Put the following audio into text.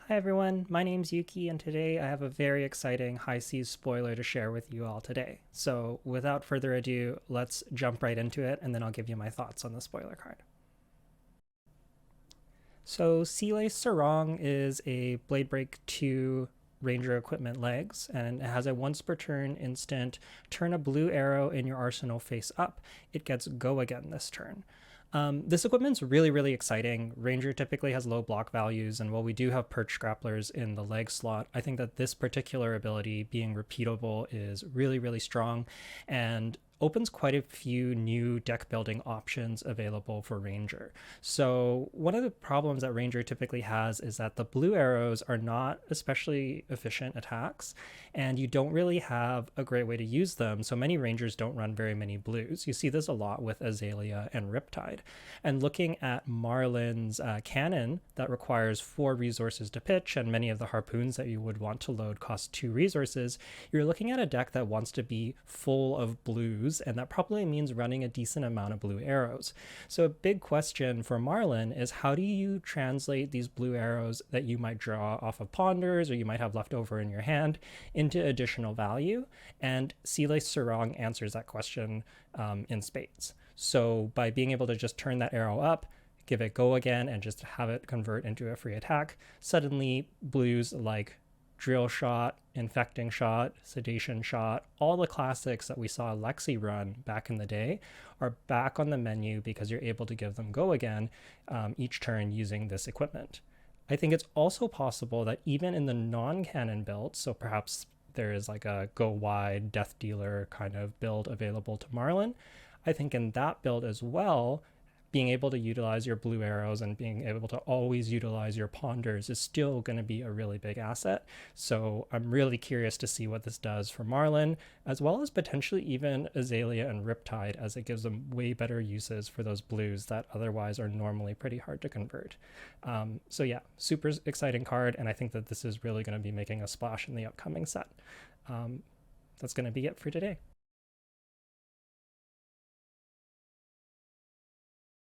Hi everyone, my name's Yuki, and today I have a very exciting High Seas spoiler to share with you all today. So without further ado, let's jump right into it, and then I'll give you my thoughts on the spoiler card. So Sealace Sarong is a Blade Break 2 Ranger equipment legs, and it has a once per turn instant turn a blue arrow in your arsenal face up. It gets go again this turn. This equipment's really, really exciting. Ranger typically has low block values, and while we do have perch grapplers in the leg slot, I think that this particular ability, being repeatable, is really, really strong and opens quite a few new deck building options available for Ranger. So one of the problems that Ranger typically has is that the blue arrows are not especially efficient attacks, and you don't really have a great way to use them. So many Rangers don't run very many blues. You see this a lot with Azalea and Riptide. And looking at Marlin's cannon that requires 4 resources to pitch, and many of the harpoons that you would want to load cost 2 resources, you're looking at a deck that wants to be full of blues, and that probably means running a decent amount of blue arrows. So a big question for Marlin is, how do you translate these blue arrows that you might draw off of ponders or you might have left over in your hand into additional value? And Sealace Sarong answers that question in spades. So by being able to just turn that arrow up, give it go again, and just have it convert into a free attack, suddenly blues like Drill Shot, Infecting Shot, Sedation Shot, all the classics that we saw Lexi run back in the day are back on the menu because you're able to give them go again each turn using this equipment. I think it's also possible that even in the non-canon build, so perhaps there is like a go wide death dealer kind of build available to Marlin, I think in that build as well, being able to utilize your blue arrows and being able to always utilize your ponders is still going to be a really big asset. So I'm really curious to see what this does for Marlin, as well as potentially even Azalea and Riptide, as it gives them way better uses for those blues that otherwise are normally pretty hard to convert. So yeah, super exciting card, and I think that this is really going to be making a splash in the upcoming set. That's going to be it for today.